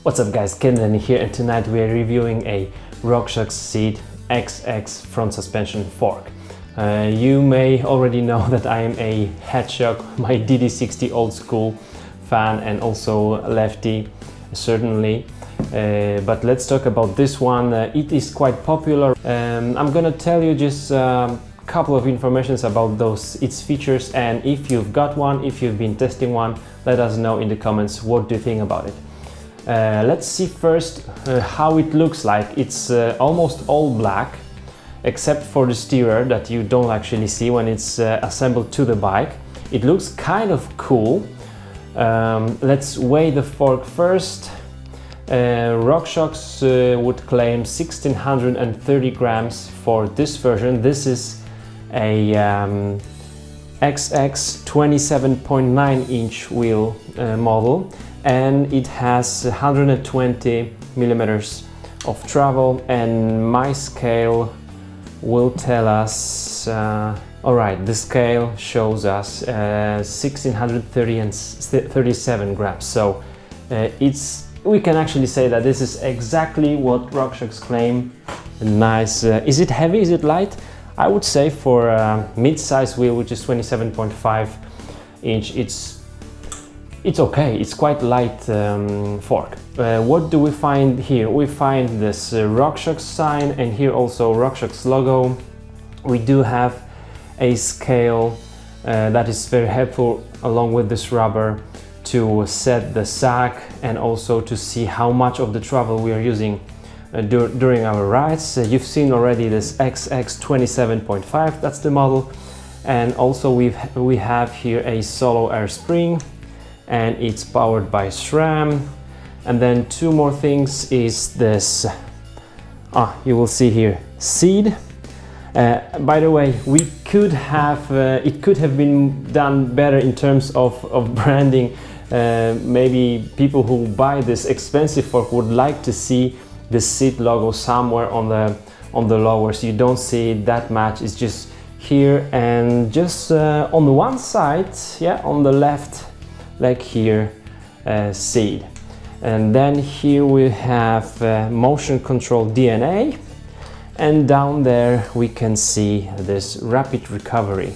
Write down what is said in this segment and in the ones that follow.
What's up guys, Ken here, and tonight we are reviewing a RockShox SID XX front suspension fork. You may already know that I am a Xloc, my DD60 old school fan, and also lefty, certainly. But let's talk about this one. It is quite popular. I'm gonna tell you just a couple of informations about its features, and if you've got one, if you've been testing one, let us know in the comments what do you think about it. Let's see first how it looks like. It's almost all black, except for the steerer that you don't actually see when it's assembled to the bike. It looks kind of cool. Let's weigh the fork first. RockShox would claim 1630 grams for this version. This is a XX 27.9 inch wheel model, and it has 120 millimeters of travel, and my scale will tell us alright, the scale shows us 1637 grams, so we can actually say that this is exactly what RockShox claim. Nice. Is it heavy? Is it light? I would say for a mid-size wheel, which is 27.5 inch, it's okay. It's quite light fork. What do we find here? We find this RockShox sign, and here also RockShox logo. We do have a scale that is very helpful, along with this rubber, to set the sag and also to see how much of the travel we are using during our rides. You've seen already this XX 27.5, that's the model, and also we have here a solo air spring, and it's powered by SRAM. And then two more things is this, you will see here, SID. By the way, we could have it could have been done better in terms of branding. Maybe people who buy this expensive fork would like to see the SID logo somewhere on the lower, so you don't see it that much. It's just here and just on the one side, yeah, on the left, like here, SID. And then here we have motion control DNA, and down there we can see this rapid recovery.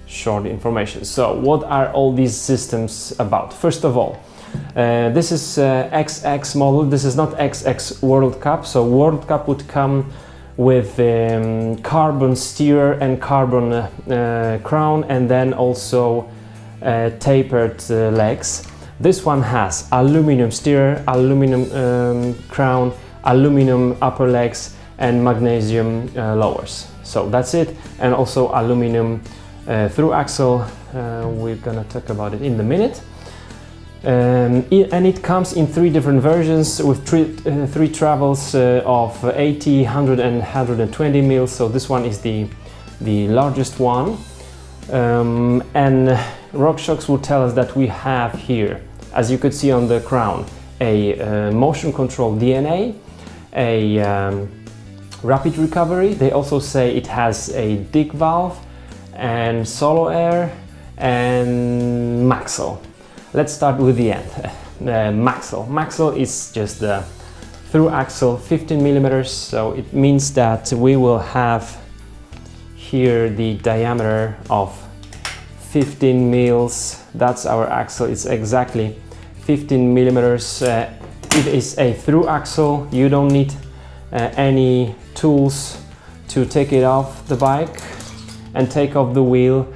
Short information. So what are all these systems about? First of all, this is XX model. This is not XX World Cup. So World Cup would come with carbon steerer and carbon crown, and then also tapered legs. This one has aluminum steerer, aluminum crown, aluminum upper legs, and magnesium lowers. So that's it, and also aluminum through axle. We're gonna talk about it in a minute. And it comes in three different versions with three travels of 80, 100 and 120 mils. So this one is the largest one. And RockShox will tell us that we have here, as you could see on the crown, a motion control DNA, a rapid recovery. They also say it has a dig valve and solo air and maxle. Let's start with the end. Maxle. Maxle is just the through axle 15 millimeters, so it means that we will have here the diameter of 15 mils. That's our axle. It's exactly 15 millimeters. It is a through axle. You don't need any tools to take it off the bike and take off the wheel.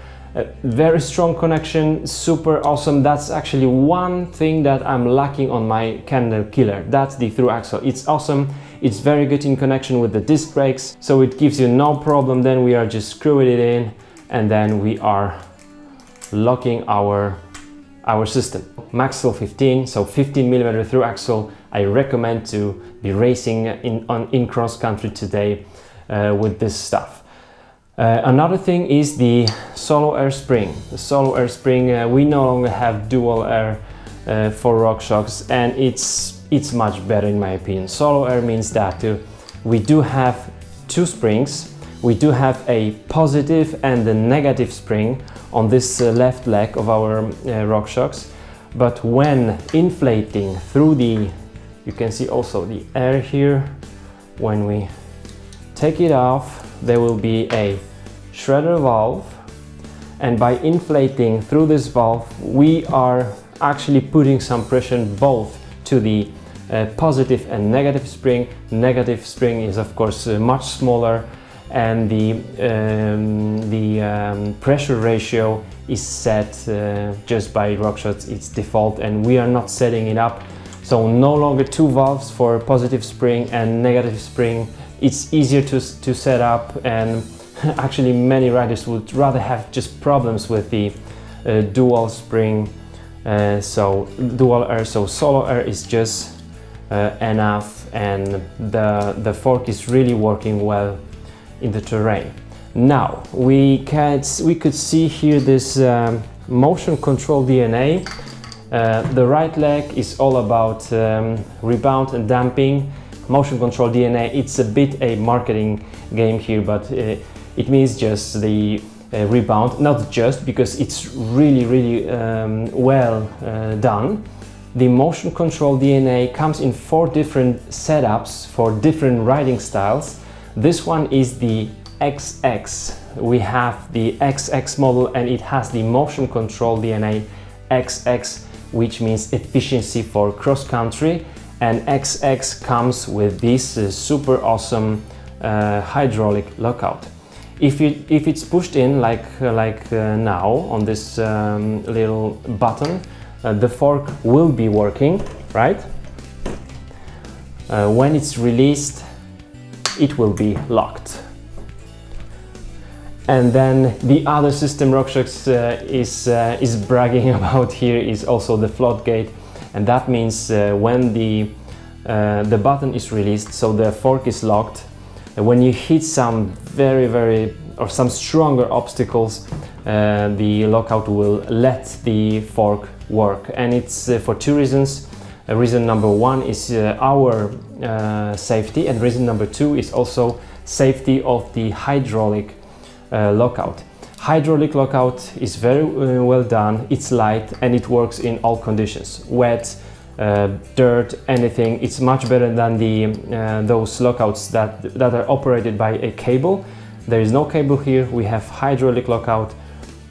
Very strong connection, super awesome. That's actually one thing that I'm lacking on my Cannondale Killer. That's the through axle. It's awesome. It's very good in connection with the disc brakes, so it gives you no problem. Then we are just screwing it in, and then we are locking our system. Maxle 15, so 15 millimeter through axle. I recommend to be racing in cross country today with this stuff. Another thing is the solo air spring. The solo air spring, we no longer have dual air for RockShox, and it's much better in my opinion. Solo air means that we do have two springs. We do have a positive and a negative spring on this left leg of our RockShox, but when inflating through the You can see also the air here. When we take it off, there will be a shredder valve, and by inflating through this valve, we are actually putting some pressure both to the positive and negative spring. Negative spring is of course much smaller, and the pressure ratio is set just by RockShox, it's default, and we are not setting it up. So no longer two valves for positive spring and negative spring. It's easier to set up, and actually many riders would rather have just problems with the dual spring, so dual air. So solo air is just enough, and the fork is really working well in the terrain. Now we could see here this motion control DNA. The right leg is all about rebound and damping. Motion control DNA, it's a bit a marketing game here, but it means just the rebound, not just, because it's really well done. The motion control DNA comes in 4 different setups for different riding styles. This one is the XX. We have the XX model, and it has the motion control DNA XX, which means efficiency for cross country, and XX comes with this super awesome hydraulic lockout. If it's pushed in like now on this little button, the fork will be working, right? When it's released, it will be locked. And then the other system RockShox is bragging about here is also the float gate, and that means when the button is released, so the fork is locked. When you hit some very or some stronger obstacles, the lockout will let the fork work, and it's for 2 reasons. Reason number 1 is our safety, and reason number 2 is also safety of the hydraulic lockout. Hydraulic lockout is very well done, it's light, and it works in all conditions, wet, dirt, anything. It's much better than those lockouts that are operated by a cable. There is no cable here, we have hydraulic lockout,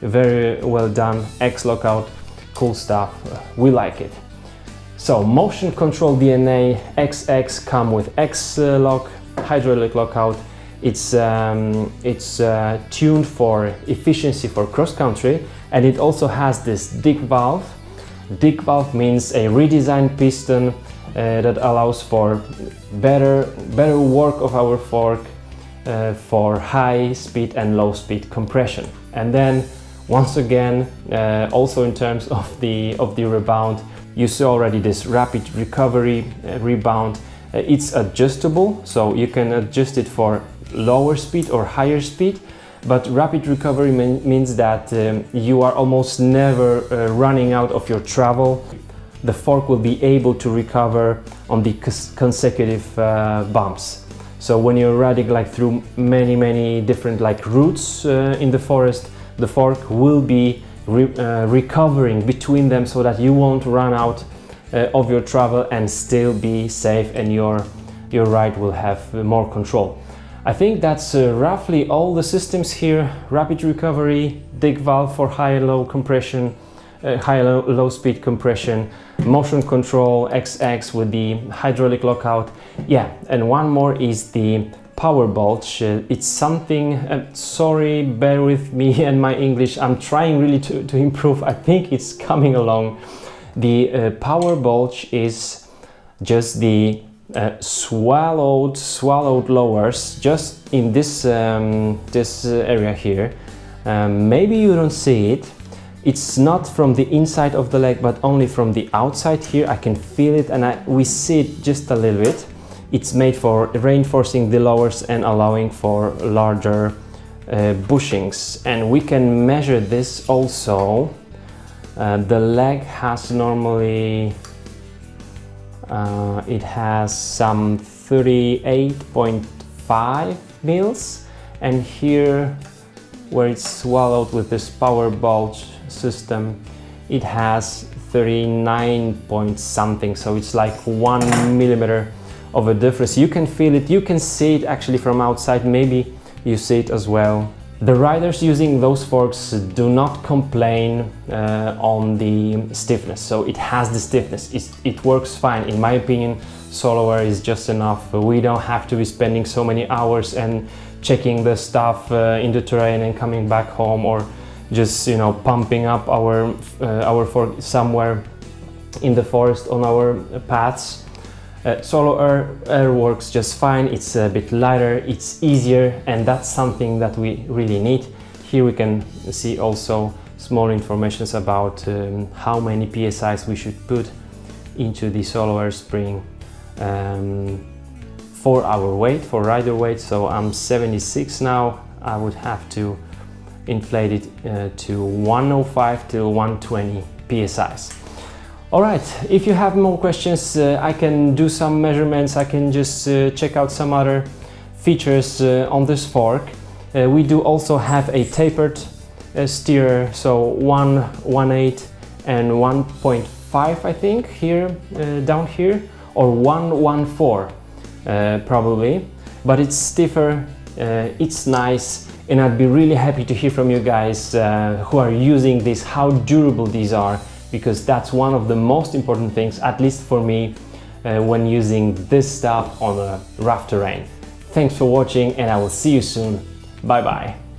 very well done, Xloc out, cool stuff, we like it. So motion control DNA XX come with Xloc hydraulic lockout. It's tuned for efficiency for cross country, and it also has this dig valve. Dig valve means a redesigned piston that allows for better work of our fork for high speed and low speed compression. And then once again, also in terms of the rebound, you saw already this rapid recovery rebound. It's adjustable, so you can adjust it for lower speed or higher speed, but rapid recovery means that you are almost never running out of your travel. The fork will be able to recover on the consecutive bumps. So when you're riding like through many different like routes in the forest, the fork will be recovering between them, so that you won't run out of your travel and still be safe, and your ride will have more control. I think that's roughly all the systems here. Rapid recovery, dig valve for high-low compression, high-low speed compression, motion control XX with the hydraulic lockout. Yeah, and one more is the power bulge. It's something, sorry, bear with me and my English, I'm trying really to improve. I think it's coming along. The power bulge is just the swallowed lowers just in this this area here. Maybe you don't see it. It's not from the inside of the leg, but only from the outside here. I can feel it, and we see it just a little bit. It's made for reinforcing the lowers and allowing for larger bushings, and we can measure this also. The leg has normally it has some 38.5 mils, and here where it's swallowed with this power bulge system, it has 39 point something, so it's like 1 millimeter of a difference. You can feel it, you can see it actually from outside, maybe you see it as well. The riders using those forks do not complain on the stiffness, so it has the stiffness, it works fine. In my opinion, solo wear is just enough. We don't have to be spending so many hours and checking the stuff in the terrain and coming back home, or just, you know, pumping up our fork somewhere in the forest on our paths. Solo air works just fine. It's a bit lighter, it's easier, and that's something that we really need. Here we can see also small informations about how many PSIs we should put into the solo air spring for our weight, for rider weight. So I'm 76 now. I would have to inflate it to 105 to 120 PSIs. All right, if you have more questions, I can do some measurements, I can just check out some other features on this fork. We do also have a tapered steerer, so 1.18 and 1.5, I think, here, down here, or 1.14 probably, but it's stiffer, it's nice, and I'd be really happy to hear from you guys who are using this, how durable these are, because that's one of the most important things, at least for me, when using this stuff on a rough terrain. Thanks for watching, and I will see you soon. Bye bye.